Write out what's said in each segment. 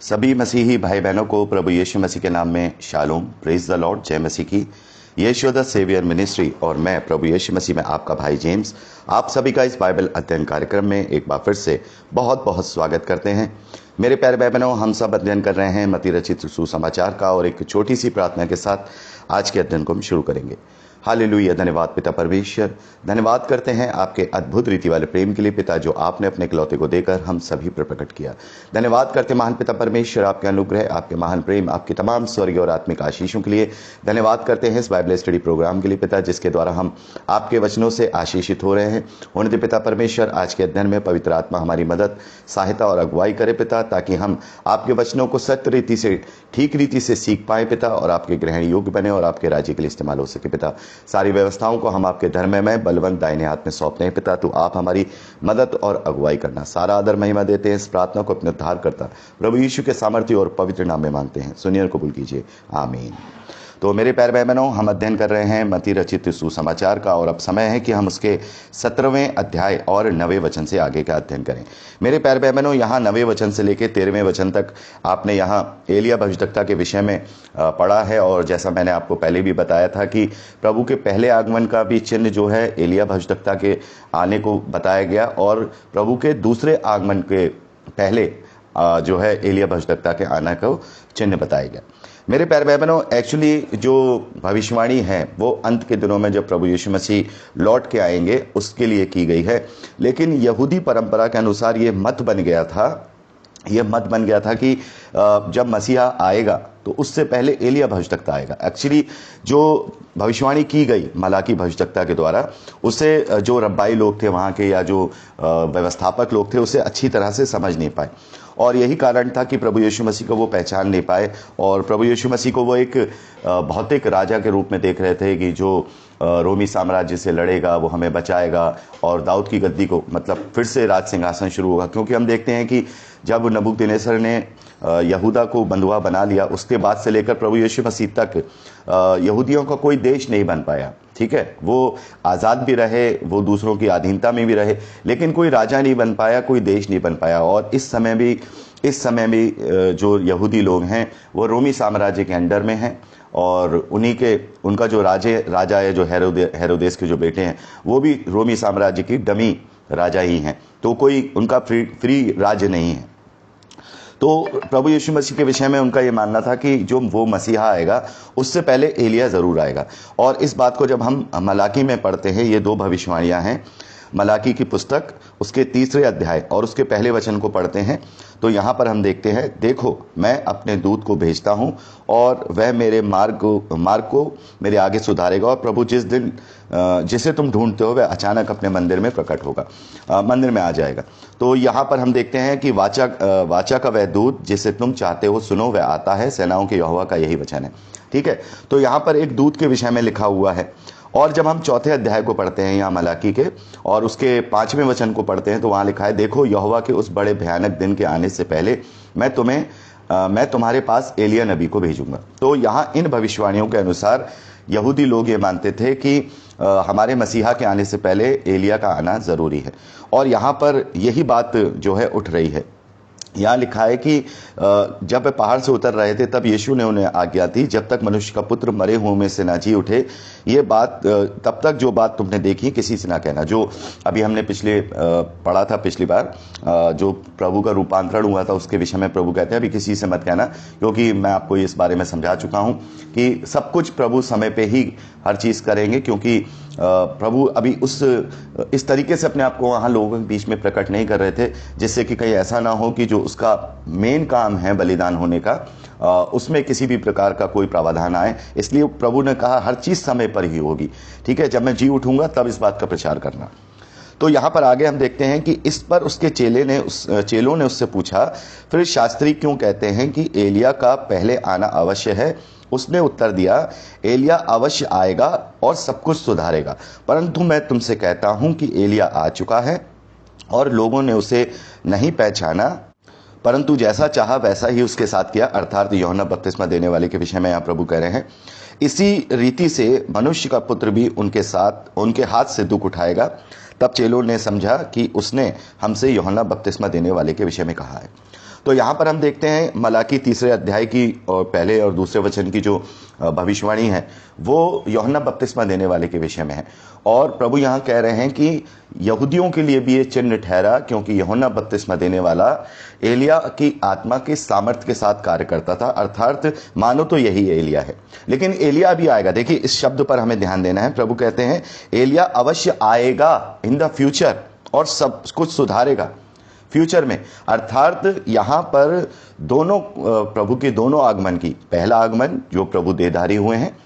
सभी मसीही भाई बहनों को प्रभु यीशु मसीह के नाम में शालोम, प्रेज द लॉर्ड, जय मसीह की। यीशु द सेवियर मिनिस्ट्री और मैं प्रभु यीशु मसीह में आपका भाई जेम्स आप सभी का इस बाइबल अध्ययन कार्यक्रम में एक बार फिर से बहुत बहुत स्वागत करते हैं। मेरे प्यारे भाई बहनों, हम सब अध्ययन कर रहे हैं मत्ती रचित सुसमाचार का और एक छोटी सी प्रार्थना के साथ आज के अध्ययन को हम शुरू करेंगे। हालेलुया, धन्यवाद पिता परमेश्वर, धन्यवाद करते हैं आपके अद्भुत रीति वाले प्रेम के लिए पिता, जो आपने अपने इकलौते को देकर हम सभी पर प्रकट किया। धन्यवाद करते महान पिता परमेश्वर आपके अनुग्रह, आपके महान प्रेम, आपकी तमाम स्वर्गीय और आत्मिक आशीषों के लिए। धन्यवाद करते हैं इस बाइबल स्टडी प्रोग्राम के लिए पिता, जिसके द्वारा हम आपके वचनों से आशीषित हो रहे हैं। उन्हें पिता परमेश्वर आज के अध्ययन में पवित्र आत्मा हमारी मदद, सहायता और अगुवाई करे पिता, ताकि हम आपके वचनों को सत्य रीति से, ठीक रीति से सीख पाए पिता, और आपके ग्रहण योग्य बने और आपके राज्य के लिए इस्तेमाल हो सके पिता। सारी व्यवस्थाओं को हम आपके धर्म में बलवंत दाहिने हाथ में सौंपते हैं पिता। तो आप हमारी मदद और अगुवाई करना। सारा आदर महिमा देते हैं इस प्रार्थना को अपने उद्धार करता प्रभु यीशु के सामर्थ्य और पवित्र नाम में मांगते हैं, सुनिए और कबूल कीजिए, आमीन। तो मेरे प्यारे भाई बहनों, हम अध्ययन कर रहे हैं मत्ती रचित सुसमाचार का, और अब समय है कि हम उसके 17वें अध्याय और 9वें वचन से आगे का अध्ययन करें। मेरे प्यारे भाई बहनों, यहाँ 9वें वचन से लेकर 13वें वचन तक आपने यहाँ एलिया भविष्यद्वक्ता के विषय में पढ़ा है। और जैसा मैंने आपको पहले भी बताया था कि प्रभु के पहले आगमन का भी चिन्ह जो है एलिया भविष्यद्वक्ता के आने को बताया गया, और प्रभु के दूसरे आगमन के पहले जो है एलिया भविष्यद्वक्ता के आने को चिन्ह बताया गया। मेरे प्यारे भाई बहनों, एक्चुअली जो भविष्यवाणी है वो अंत के दिनों में जब प्रभु यीशु मसीह लौट के आएंगे उसके लिए की गई है। लेकिन यहूदी परंपरा के अनुसार ये मत बन गया था कि जब मसीहा आएगा तो उससे पहले एलिया भविष्यद्वक्ता आएगा। एक्चुअली जो भविष्यवाणी की गई मलाकी भविष्यद्वक्ता के द्वारा, उसे जो रब्बाई लोग थे वहाँ के या जो व्यवस्थापक लोग थे उसे अच्छी तरह से समझ नहीं पाए, और यही कारण था कि प्रभु यीशु मसीह को वो पहचान नहीं पाए। और प्रभु यीशु मसीह को वो एक भौतिक राजा के रूप में देख रहे थे कि जो रोमी साम्राज्य से लड़ेगा, वो हमें बचाएगा और दाऊद की गद्दी को, मतलब फिर से राज सिंहासन शुरू होगा। क्योंकि हम देखते हैं कि जब नबूकदनेस्सर ने यहूदा को बंधुआ बना लिया, उसके बाद से लेकर प्रभु यीशु मसीह तक यहूदियों का कोई देश नहीं बन पाया। ठीक है, वो आज़ाद भी रहे, वो दूसरों की अधीनता में भी रहे, लेकिन कोई राजा नहीं बन पाया, कोई देश नहीं बन पाया। और इस समय भी जो यहूदी लोग हैं वो रोमी साम्राज्य के अंडर में हैं, और उनका जो राजा है, जो हेरोदेस के जो बेटे हैं, वो भी रोमी साम्राज्य की डमी राजा ही हैं। तो कोई उनका फ्री राज्य नहीं है। तो प्रभु यीशु मसीह के विषय में उनका ये मानना था कि जो वो मसीहा आएगा उससे पहले एलिया ज़रूर आएगा। और इस बात को जब हम मलाकी में पढ़ते हैं, ये दो भविष्यवाणियाँ हैं, मलाकी की पुस्तक उसके 3रे अध्याय और उसके पहले वचन को पढ़ते हैं, तो यहाँ पर हम देखते हैं, देखो मैं अपने दूत को भेजता हूँ और वह मेरे मार्ग को मेरे आगे सुधारेगा, और प्रभु जिसे तुम ढूंढते हो वह अचानक अपने मंदिर में प्रकट होगा, मंदिर में आ जाएगा। तो यहाँ पर हम देखते हैं कि वाचा का वह दूत जिसे तुम चाहते हो सुनो, वह आता है, सेनाओं के यहोवा का यही वचन है। ठीक है, तो यहाँ पर एक दूत के विषय में लिखा हुआ है। और जब हम 4थे अध्याय को पढ़ते हैं यहाँ मलाकी के, और उसके 5वें वचन को पढ़ते हैं, तो वहाँ लिखा है, देखो यहोवा के उस बड़े भयानक दिन के आने से पहले मैं तुम्हारे पास एलिया नबी को भेजूंगा। तो यहाँ इन भविष्यवाणियों के अनुसार यहूदी लोग ये मानते थे कि हमारे मसीहा के आने से पहले एलिया का आना ज़रूरी है। और यहाँ पर यही बात जो है उठ रही है। यहाँ लिखा है कि जब वे पहाड़ से उतर रहे थे तब यीशु ने उन्हें आज्ञा दी, जब तक मनुष्य का पुत्र मरे हुओं में से ना जी उठे, ये बात तब तक जो बात तुमने देखी किसी से ना कहना। जो अभी हमने पढ़ा था पिछली बार, जो प्रभु का रूपांतरण हुआ था उसके विषय में प्रभु कहते हैं अभी किसी से मत कहना, क्योंकि मैं आपको इस बारे में समझा चुका हूँ कि सब कुछ प्रभु समय पे ही हर चीज़ करेंगे, क्योंकि प्रभु अभी इस तरीके से अपने आप को वहाँ लोगों के बीच में प्रकट नहीं कर रहे थे जिससे कि कहीं ऐसा ना हो कि जो उसका मेन काम है बलिदान होने का, उसमें किसी भी प्रकार का कोई प्रावधान आए। इसलिए प्रभु ने कहा हर चीज़ समय पर ही होगी। ठीक है, जब मैं जी उठूंगा तब इस बात का प्रचार करना। तो यहाँ पर आगे हम देखते हैं कि इस पर उसके चेलों ने उससे पूछा, फिर शास्त्री क्यों कहते हैं कि एलिया का पहले आना अवश्य है? उसने उत्तर दिया, एलिया अवश्य आएगा और सब कुछ सुधारेगा, परंतु मैं तुमसे कहता हूं कि एलिया आ चुका है और लोगों ने उसे नहीं पहचाना, परंतु जैसा चाहा वैसा ही उसके साथ किया। अर्थात यूहन्ना बपतिस्मा देने वाले के विषय में यहाँ प्रभु कह रहे हैं, इसी रीति से मनुष्य का पुत्र भी उनके हाथ से दुख उठाएगा। तब चेलों ने समझा कि उसने हमसे यूहन्ना बपतिस्मा देने वाले के विषय में कहा है। तो यहाँ पर हम देखते हैं मलाकी तीसरे अध्याय की और पहले और दूसरे वचन की जो भविष्यवाणी है वो यूहन्ना बपतिस्मा देने वाले के विषय में है। और प्रभु यहाँ कह रहे हैं कि यहूदियों के लिए भी ये चिन्ह ठहरा, क्योंकि यूहन्ना बपतिस्मा देने वाला एलिया की आत्मा के सामर्थ्य के साथ कार्य करता था, अर्थात मानो तो यही एलिया है। लेकिन एलिया भी आएगा। देखिए इस शब्द पर हमें ध्यान देना है। प्रभु कहते हैं एलिया अवश्य आएगा इन द फ्यूचर और सब कुछ सुधारेगा फ्यूचर में, अर्थात यहां पर दोनों प्रभु के दोनों आगमन की, पहला आगमन जो प्रभु देहधारी हुए हैं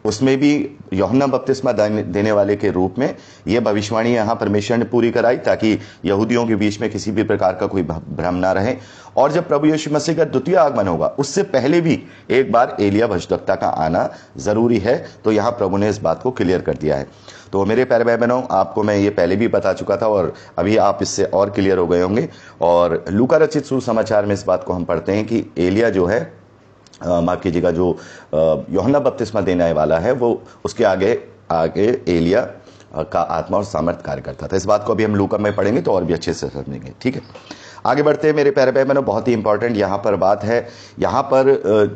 उसमें भी यूहन्ना बपतिस्मा देने वाले के रूप में यह भविष्यवाणी यहां परमेश्वर ने पूरी कराई, ताकि यहूदियों के बीच में किसी भी प्रकार का कोई भ्रम ना रहे। और जब प्रभु यीशु मसीह का द्वितीय आगमन होगा उससे पहले भी एक बार एलिया भविष्यद्वक्ता का आना जरूरी है। तो यहां प्रभु ने इस बात को क्लियर कर दिया है। तो मेरे प्यारे भाई बहनों, आपको मैं ये पहले भी बता चुका था और अभी आप इससे और क्लियर हो गए होंगे। और लूका रचित सुसमाचार में इस बात को हम पढ़ते हैं कि एलिया जो है, माफ कीजिएगा, जो यूहन्ना बपतिस्मा देने वाला है वो उसके आगे आगे एलिया का आत्मा और सामर्थ कार्य करता था। इस बात को अभी हम लूका में पढ़ेंगे तो और भी अच्छे से समझेंगे। ठीक है, आगे बढ़ते हैं मेरे प्यारे भाई बहनों। बहुत ही इंपॉर्टेंट यहाँ पर बात है। यहाँ पर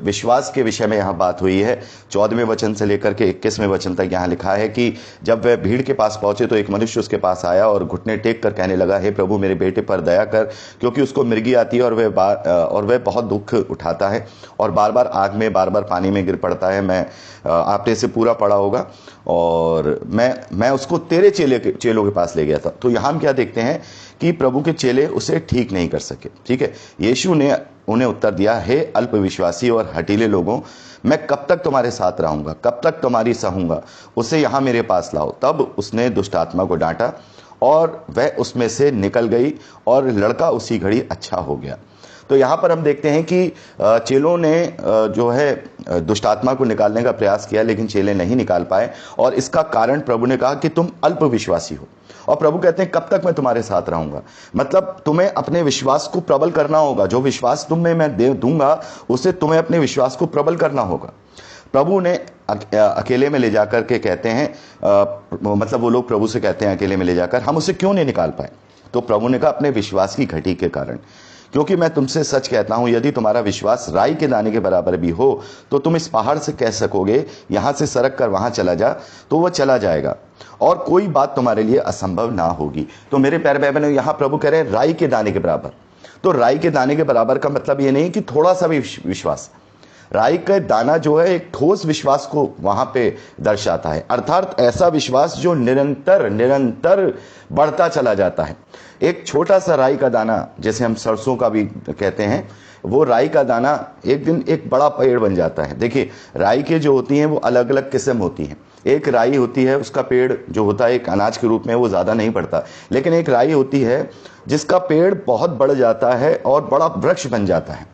विश्वास के विषय में यहाँ बात हुई है। 14वें वचन से लेकर के 21वें वचन तक यहाँ लिखा है कि जब वह भीड़ के पास पहुंचे तो एक मनुष्य उसके पास आया और घुटने टेक कर कहने लगा, हे प्रभु मेरे बेटे पर दया कर, क्योंकि उसको मिर्गी आती है और वह बहुत दुख उठाता है और बार बार आग में बार बार पानी में गिर पड़ता है। मैं आपने इसे पूरा पढ़ा होगा और मैं उसको तेरे चेलों के पास ले गया था। तो यहाँ हम क्या देखते हैं कि प्रभु के चेले उसे ठीक नहीं कर सके। ठीक है, यीशु ने उन्हें उत्तर दिया, हे अल्पविश्वासी और हठीले लोगों, मैं कब तक तुम्हारे साथ रहूंगा, कब तक तुम्हारी सहूंगा, उसे यहाँ मेरे पास लाओ। तब उसने दुष्ट आत्मा को डांटा और वह उसमें से निकल गई और लड़का उसी घड़ी अच्छा हो गया। तो यहाँ पर हम देखते हैं कि चेलों ने जो है दुष्ट आत्मा को निकालने का प्रयास किया, लेकिन चेले नहीं निकाल पाए। और इसका कारण प्रभु ने कहा कि तुम अल्पविश्वासी हो। और प्रभु कहते हैं कब तक मैं तुम्हारे साथ रहूंगा, मतलब तुम्हें अपने विश्वास को प्रबल करना होगा। जो विश्वास तुम्हें मैं दे दूंगा उसे तुम्हें अपने विश्वास को प्रबल करना होगा। प्रभु ने अकेले में ले जाकर के कहते हैं, मतलब वो लोग प्रभु से कहते हैं अकेले में ले जाकर, हम उसे क्यों नहीं निकाल पाए। तो प्रभु ने कहा अपने विश्वास की घटी के कारण, क्योंकि मैं तुमसे सच कहता हूं यदि तुम्हारा विश्वास राई के दाने के बराबर भी हो तो तुम इस पहाड़ से कह सकोगे यहां से सरक कर वहां चला जा, तो वह चला जाएगा और कोई बात तुम्हारे लिए असंभव ना होगी। तो मेरे प्यारे भाई बहनों, यहां प्रभु कह रहे हैं राई के दाने के बराबर। तो राई के दाने के बराबर का मतलब यह नहीं कि थोड़ा सा भी विश्वास। राई का दाना जो है एक ठोस विश्वास को वहां पे दर्शाता है, अर्थात ऐसा विश्वास जो निरंतर निरंतर बढ़ता चला जाता है। एक छोटा सा राई का दाना, जैसे हम सरसों का भी कहते हैं, वो राई का दाना एक दिन एक बड़ा पेड़ बन जाता है। देखिए राई के जो होती हैं वो अलग अलग किस्म होती हैं। एक राई होती है उसका पेड़ जो होता है एक अनाज के रूप में, वो ज़्यादा नहीं बढ़ता, लेकिन एक राई होती है जिसका पेड़ बहुत बढ़ जाता है और बड़ा वृक्ष बन जाता है।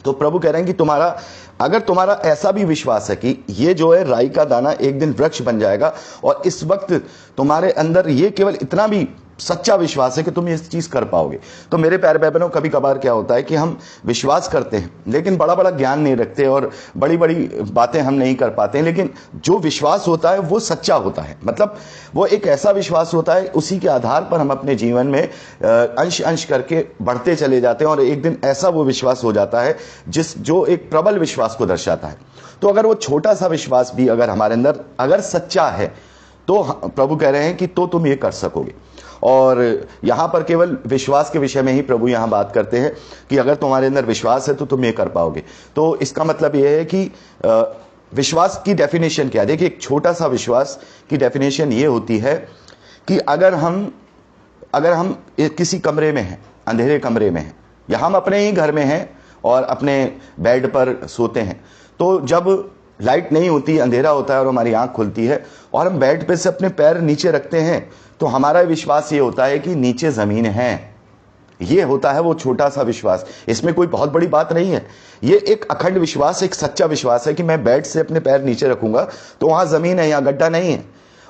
तो प्रभु कह रहे हैं कि अगर तुम्हारा ऐसा भी विश्वास है कि ये जो है राई का दाना एक दिन वृक्ष बन जाएगा, और इस वक्त तुम्हारे अंदर ये केवल इतना भी सच्चा विश्वास है कि तुम ये चीज कर पाओगे। तो मेरे प्यारे भाई बहनों, कभी कभार क्या होता है कि हम विश्वास करते हैं लेकिन बड़ा बड़ा ज्ञान नहीं रखते और बड़ी बड़ी बातें हम नहीं कर पाते हैं, लेकिन जो विश्वास होता है वो सच्चा होता है। मतलब वो एक ऐसा विश्वास होता है, उसी के आधार पर हम अपने जीवन में अंश अंश करके बढ़ते चले जाते हैं और एक दिन ऐसा वो विश्वास हो जाता है जो एक प्रबल विश्वास को दर्शाता है। तो अगर वो छोटा सा विश्वास भी अगर हमारे अंदर अगर सच्चा है तो प्रभु कह रहे हैं कि तो तुम ये कर सकोगे। और यहां पर केवल विश्वास के विषय में ही प्रभु यहां बात करते हैं कि अगर तुम्हारे अंदर विश्वास है तो तुम ये कर पाओगे। तो इसका मतलब यह है कि विश्वास की डेफिनेशन क्या है। देखिए एक छोटा सा विश्वास की डेफिनेशन ये होती है कि अगर हम किसी कमरे में हैं, अंधेरे कमरे में हैं, या हम अपने ही घर में हैं और अपने बेड पर सोते हैं, तो जब लाइट नहीं होती, अंधेरा होता है और हमारी आंख खुलती है और हम बेड पे से अपने पैर नीचे रखते हैं, तो हमारा विश्वास ये होता है कि नीचे जमीन है। ये होता है वो छोटा सा विश्वास। इसमें कोई बहुत बड़ी बात नहीं है। ये एक अखंड विश्वास, एक सच्चा विश्वास है कि मैं बेड से अपने पैर नीचे रखूंगा तो वहां जमीन है, यहाँ गड्ढा नहीं है,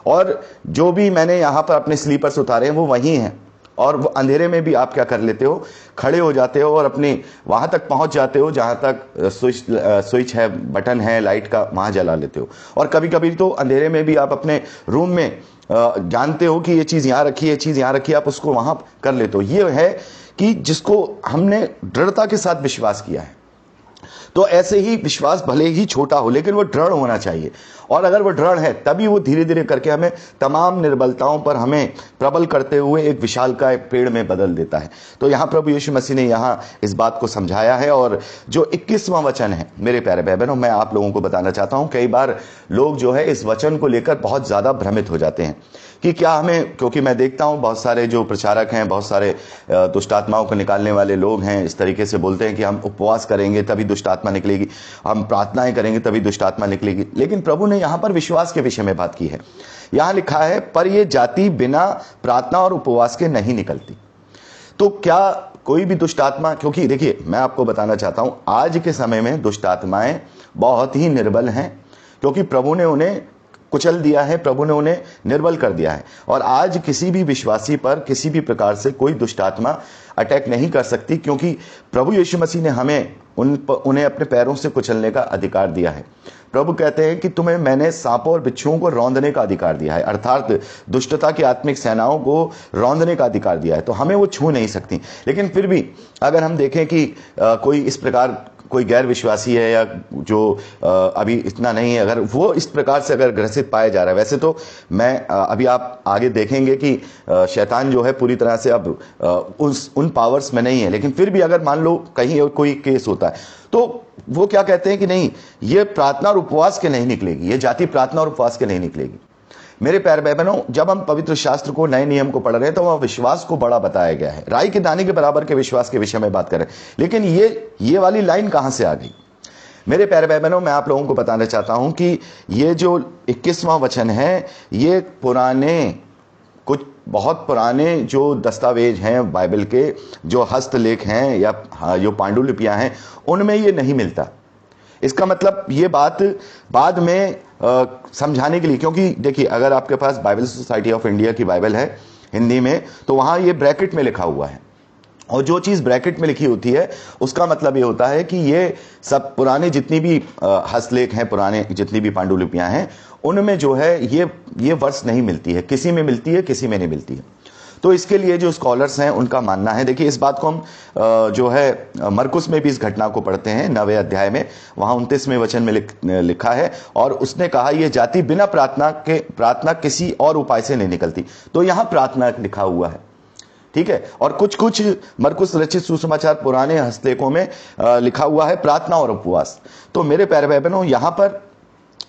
और जो भी मैंने यहां पर अपने स्लीपर्स उतारे हैं वो वहीं हैं। और वो अंधेरे में भी आप क्या कर लेते हो, खड़े हो जाते हो और अपने वहां तक पहुंच जाते हो जहां तक स्विच है, बटन है लाइट का, वहां जला लेते हो। और कभी कभी तो अंधेरे में भी आप अपने रूम में जानते हो कि ये चीज यहां रखी है, ये चीज यहां रखी है, आप उसको वहां कर लेते हो। ये है कि जिसको हमने दृढ़ता के साथ विश्वास किया है। तो ऐसे ही विश्वास भले ही छोटा हो लेकिन वो दृढ़ होना चाहिए, और अगर वो दृढ़ है तभी वो धीरे धीरे करके हमें तमाम निर्बलताओं पर हमें प्रबल करते हुए एक विशालकाय पेड़ में बदल देता है। तो यहाँ प्रभु यीशु मसीह ने यहाँ इस बात को समझाया है। और जो 21वां वचन है मेरे प्यारे भाई बहनों, मैं आप लोगों को बताना चाहता हूँ, कई बार लोग जो है इस वचन को लेकर बहुत ज्यादा भ्रमित हो जाते हैं कि क्या हमें, क्योंकि मैं देखता हूं बहुत सारे जो प्रचारक हैं, बहुत सारे दुष्ट आत्माओं को निकालने वाले लोग हैं, इस तरीके से बोलते हैं कि हम उपवास करेंगे तभी दुष्ट आत्मा निकलेगी, हम प्रार्थनाएं करेंगे तभी दुष्ट आत्मा निकलेगी। लेकिन प्रभु ने यहां पर विश्वास के विषय में बात की है। यहां लिखा है, पर यह जाति बिना प्रार्थना और उपवास के नहीं निकलती। तो क्या कोई भी दुष्ट आत्मा, क्योंकि देखिए मैं आपको बताना चाहता हूं आज के समय में दुष्ट आत्माएं बहुत ही निर्बल हैं, क्योंकि प्रभु ने उन्हें कुचल दिया है, प्रभु ने उन्हें निर्बल कर दिया है। और आज किसी भी विश्वासी पर किसी भी प्रकार से कोई दुष्ट आत्मा अटैक नहीं कर सकती, क्योंकि प्रभु यीशु मसीह ने हमें उन्हें अपने पैरों से कुचलने का अधिकार दिया है। प्रभु कहते हैं कि तुम्हें मैंने सांपों और बिच्छुओं को रौंदने का अधिकार दिया है, अर्थात दुष्टता की आत्मिक सेनाओं को रौंदने का अधिकार दिया है। तो हमें वो छू नहीं सकती। लेकिन फिर भी अगर हम देखें कि कोई इस प्रकार कोई गैर विश्वासी है या जो अभी इतना नहीं है, अगर वो इस प्रकार से अगर ग्रसित पाया जा रहा है, वैसे तो मैं अभी आप आगे देखेंगे कि शैतान जो है पूरी तरह से अब उन पावर्स में नहीं है, लेकिन फिर भी अगर मान लो कहीं कोई केस होता है तो वो क्या कहते हैं कि नहीं, ये प्रार्थना और उपवास के नहीं निकलेगी, ये जाति प्रार्थना और उपवास के नहीं निकलेगी। मेरे प्यारे भाई बहनों, जब हम पवित्र शास्त्र को, नए नियम को पढ़ रहे हैं तो वहां विश्वास को बड़ा बताया गया है, राई के दाने के बराबर के विश्वास के विषय में बात करें। लेकिन ये वाली लाइन कहां से आ गई? मेरे प्यारे भाई बहनों, मैं आप लोगों को बताना चाहता हूं कि ये जो 21वां वचन है, ये कुछ बहुत पुराने जो दस्तावेज हैं बाइबल के, जो हस्तलेख हैं या जो पांडुलिपियां हैं, उनमें ये नहीं मिलता। इसका मतलब ये बात बाद में समझाने के लिए, क्योंकि देखिए अगर आपके पास बाइबल सोसाइटी ऑफ इंडिया की बाइबल है हिंदी में, तो वहां ये ब्रैकेट में लिखा हुआ है, और जो चीज ब्रैकेट में लिखी होती है उसका मतलब ये होता है कि ये सब पुराने जितनी भी हस्तलेख हैं, पुराने जितनी भी पांडुलिपियां हैं, उनमें जो है ये वर्ष नहीं मिलती है, किसी में मिलती है किसी में नहीं मिलती है। तो इसके लिए जो स्कॉलर्स हैं उनका मानना है, देखिए इस बात को हम जो है मरकुस में भी इस घटना को पढ़ते हैं 9वें अध्याय में, वहां 29वें वचन में लिखा है, और उसने कहा यह जाति बिना प्रार्थना किसी और उपाय से नहीं निकलती। तो यहां प्रार्थना लिखा हुआ है, ठीक है। और कुछ मरकुस रचित सुसमाचार पुराने हस्तलेखों में लिखा हुआ है प्रार्थना और उपवास। तो मेरे प्यारे भाई बहनों, यहां पर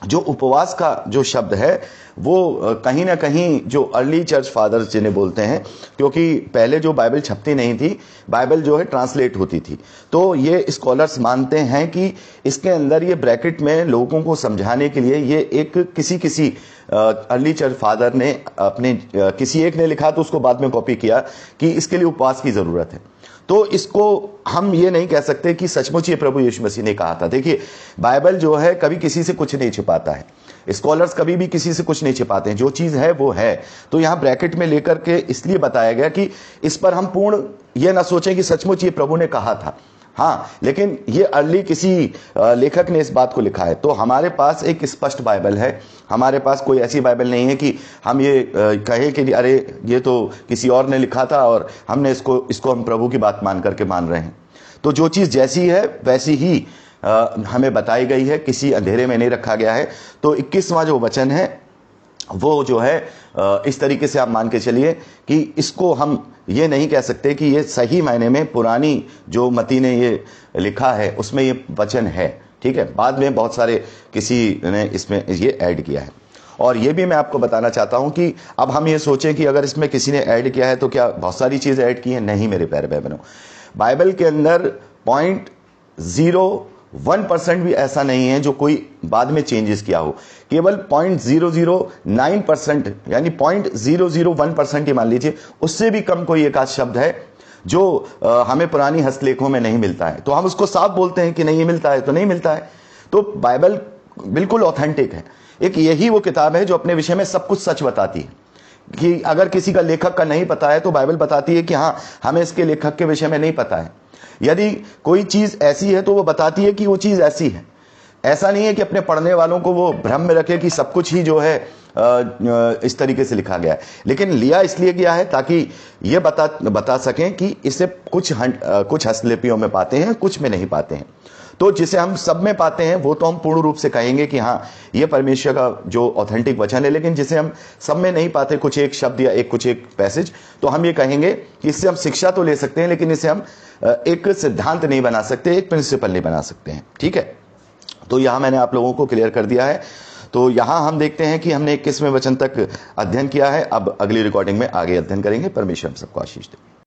जो उपवास का जो शब्द है वो कहीं ना कहीं जो अर्ली चर्च फादर्स जिन्हें बोलते हैं, क्योंकि पहले जो बाइबल छपती नहीं थी, बाइबल जो है ट्रांसलेट होती थी, तो ये स्कॉलर्स मानते हैं कि इसके अंदर ये ब्रैकेट में लोगों को समझाने के लिए ये एक किसी अर्ली चर्च फादर ने अपने किसी एक ने लिखा तो उसको बाद में कॉपी किया कि इसके लिए उपवास की जरूरत है। तो इसको हम ये नहीं कह सकते कि सचमुच ये प्रभु यीशु मसीह ने कहा था। देखिए बाइबल जो है कभी किसी से कुछ नहीं छिपाता है, स्कॉलर्स कभी भी किसी से कुछ नहीं छिपाते हैं, जो चीज है वो है। तो यहां ब्रैकेट में लेकर के इसलिए बताया गया कि इस पर हम पूर्ण ये ना सोचें कि सचमुच ये प्रभु ने कहा था, हाँ, लेकिन ये अर्ली किसी लेखक ने इस बात को लिखा है। तो हमारे पास एक स्पष्ट बाइबल है, हमारे पास कोई ऐसी बाइबल नहीं है कि हम ये कहे कि अरे ये तो किसी और ने लिखा था और हमने इसको हम प्रभु की बात मान करके मान रहे हैं। तो जो चीज जैसी है वैसी ही हमें बताई गई है, किसी अंधेरे में नहीं रखा गया है। तो 21वां जो वचन है वो जो है इस तरीके से आप मान के चलिए कि इसको हम ये नहीं कह सकते कि ये सही मायने में पुरानी जो मती ने ये लिखा है उसमें ये वचन है, ठीक है। बाद में बहुत सारे किसी ने इसमें ये ऐड किया है। और ये भी मैं आपको बताना चाहता हूं कि अब हम ये सोचें कि अगर इसमें किसी ने ऐड किया है तो क्या बहुत सारी चीजें ऐड की हैं? नहीं मेरे प्यारे भाई बहनों, बाइबल के अंदर 0.01% भी ऐसा नहीं है जो कोई बाद में चेंजेस किया हो। केवल 0.009% यानी 0.001% ही मान लीजिए, उससे भी कम कोई एक आध शब्द है जो हमें पुरानी हस्तलेखों में नहीं मिलता है। तो हम उसको साफ बोलते हैं कि नहीं मिलता है तो नहीं मिलता है। तो बाइबल बिल्कुल ऑथेंटिक है। एक यही वो किताब है जो अपने विषय में सब कुछ सच बताती है कि अगर किसी का लेखक का नहीं पता है तो बाइबल बताती है कि हाँ, हमें इसके लेखक के विषय में नहीं पता है। यदि कोई चीज ऐसी है तो वो बताती है कि वो चीज ऐसी है। ऐसा नहीं है कि अपने पढ़ने वालों को वो भ्रम में रखे कि सब कुछ ही जो है इस तरीके से लिखा गया है, लेकिन लिया इसलिए गया है ताकि ये बता सकें कि इसे कुछ हस्तलिपियों में पाते हैं, कुछ में नहीं पाते हैं। तो जिसे हम सब में पाते हैं वो तो हम पूर्ण रूप से कहेंगे कि हाँ ये परमेश्वर का जो ऑथेंटिक वचन है, लेकिन जिसे हम सब में नहीं पाते, कुछ एक शब्द या कुछ एक पैसेज, तो हम ये कहेंगे कि इससे हम शिक्षा तो ले सकते हैं, लेकिन इसे हम एक सिद्धांत नहीं बना सकते, एक प्रिंसिपल नहीं बना सकते हैं। ठीक है, तो यहां मैंने आप लोगों को क्लियर कर दिया है। तो यहां हम देखते हैं कि हमने 21वें वचन तक अध्ययन किया है। अब अगली रिकॉर्डिंग में आगे अध्ययन करेंगे। परमेश्वर हम सबको आशीष दे।